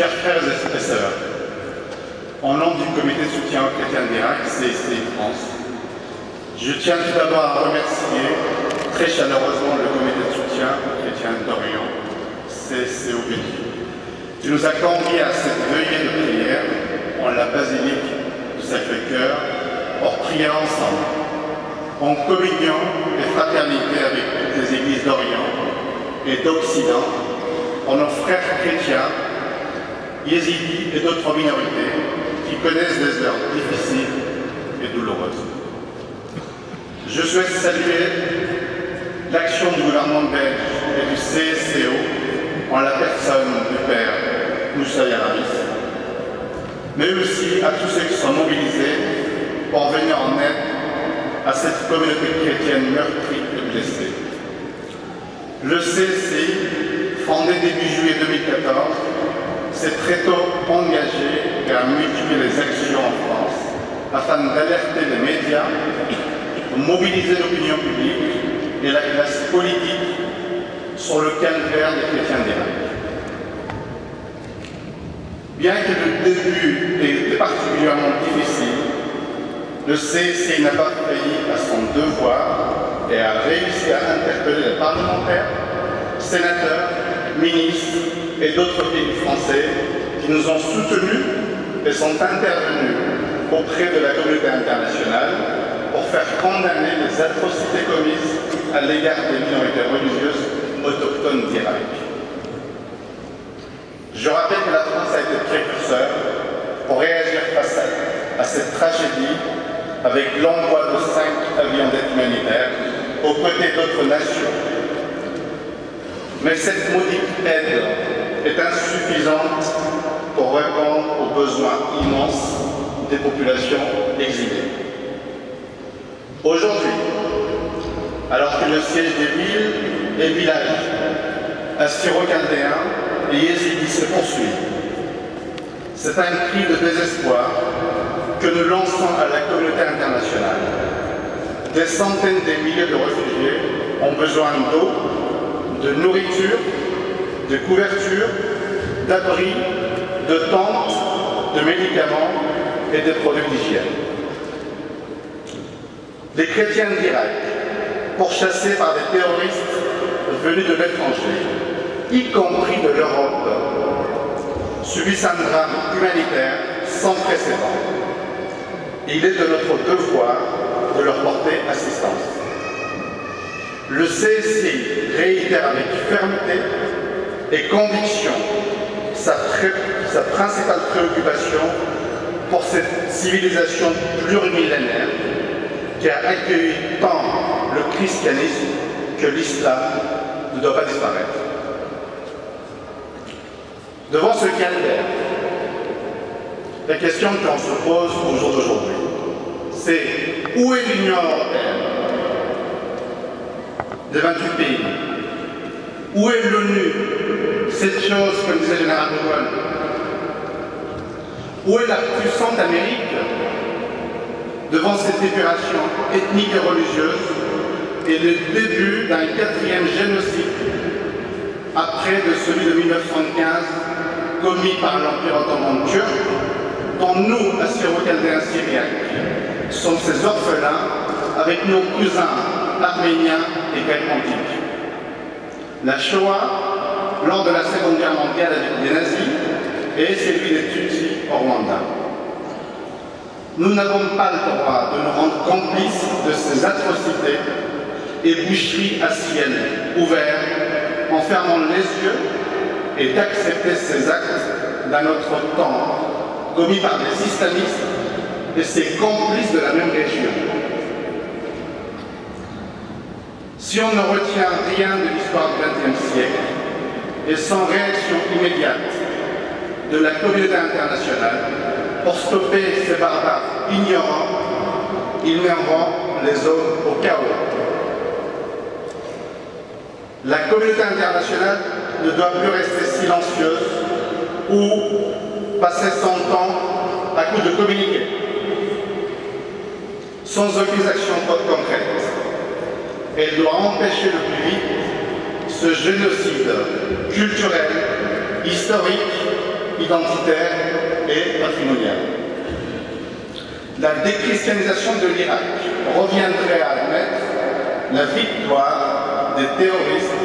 Chers frères et sœurs, au nom du comité de soutien aux chrétiens d'Irak, CSI France, je tiens tout d'abord à remercier très chaleureusement le comité de soutien aux chrétiens d'Orient, CSCOP, qui nous a conviés à cette veillée de prière en la basilique du Sacré-Cœur pour prier ensemble, en communion et fraternité avec toutes les églises d'Orient et d'Occident, pour nos frères chrétiens, yézidis et d'autres minorités qui connaissent des heures difficiles et douloureuses. Je souhaite saluer l'action du gouvernement belge et du CSCO en la personne du Père Moussa Yaramis, mais aussi à tous ceux qui sont mobilisés pour venir en aide à cette communauté chrétienne meurtrie et blessée. Le CSI, fondé début juillet 2014, s'est très tôt engagé et a multiplié les actions en France afin d'alerter les médias, mobiliser l'opinion publique et la classe politique sur le calvaire des chrétiens d'Irak. Bien que le début était particulièrement difficile, le CSI n'a pas failli à son devoir et a réussi à interpeller les parlementaires, sénateurs, ministres et d'autres pays français qui nous ont soutenus et sont intervenus auprès de la communauté internationale pour faire condamner les atrocités commises à l'égard des minorités religieuses autochtones d'Irak. Je rappelle que la France a été précurseur pour réagir face à cette tragédie avec l'envoi de 5 avions d'aide humanitaire aux côtés d'autres nations. Mais cette maudite aide est insuffisante pour répondre aux besoins immenses des populations exilées. Aujourd'hui, alors que le siège des villes et villages assyro-chaldéens et yézidis se poursuit, c'est un cri de désespoir que nous lançons à la communauté internationale. Des centaines de milliers de réfugiés ont besoin d'eau, de nourriture, de couverture, d'abris, de tentes, de médicaments et de produits d'hygiène. Les chrétiens d'Irak, pourchassés par des terroristes venus de l'étranger, y compris de l'Europe, subissent un drame humanitaire sans précédent. Il est de notre devoir de leur porter assistance. Le CSI réitère avec fermeté et conviction sa principale préoccupation pour cette civilisation plurimillénaire qui a accueilli tant le christianisme que l'islam ne doit pas disparaître. Devant ce calvaire, la question qu'on se pose au jour d'aujourd'hui, c'est où est l'Union européenne des 28 pays? Où est l'ONU? Cette chose, comme disait le général de Gaulle. Où est la puissante Amérique devant cette épuration ethnique et religieuse et le début d'un 4e génocide après de celui de 1915 commis par l'Empire ottoman turc, dont nous, Assyro-Chaldéens syriaques, sommes ces orphelins avec nos cousins arméniens et gallo-antiques. La Shoah, lors de la Seconde Guerre mondiale avec les nazis, et celui des Tutsis au Rwanda. Nous n'avons pas le droit de nous rendre complices de ces atrocités et boucheries à ciel ouvert en fermant les yeux et d'accepter ces actes d'un autre temps commis par des islamistes et ses complices de la même région. Si on ne retient rien de l'histoire du XXe siècle et sans réaction immédiate de la communauté internationale pour stopper ces barbares ignorants, ils mèneront les hommes au chaos. La communauté internationale ne doit plus rester silencieuse ou passer son temps à coup de communiquer, sans aucune action concrète. Elle doit empêcher le plus vite ce génocide culturel, historique, identitaire et patrimonial. La déchristianisation de l'Irak reviendrait à admettre la victoire des terroristes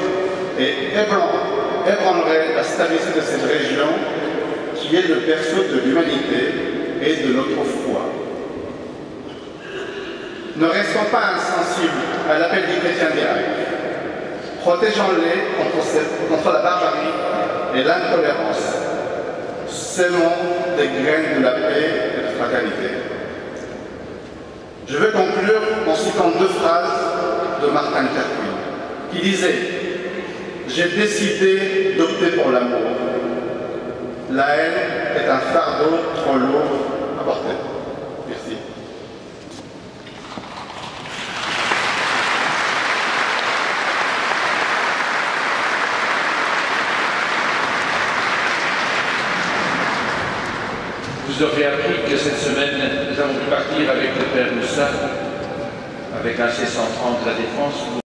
et ébranlerait la stabilité de cette région qui est le berceau de l'humanité et de notre foi. Ne restons pas insensibles à l'appel des chrétiens d'Irak. Protégeons-les contre la barbarie et l'intolérance. Semons des graines de la paix et de la fraternité. Je veux conclure en citant deux phrases de Martin Luther King, qui disait « J'ai décidé d'opter pour l'amour. La haine est un fardeau trop lourd à porter. » Merci. Vous aurez appris que cette semaine, nous avons pu partir avec le Père Moussa, avec un C-130 de la Défense.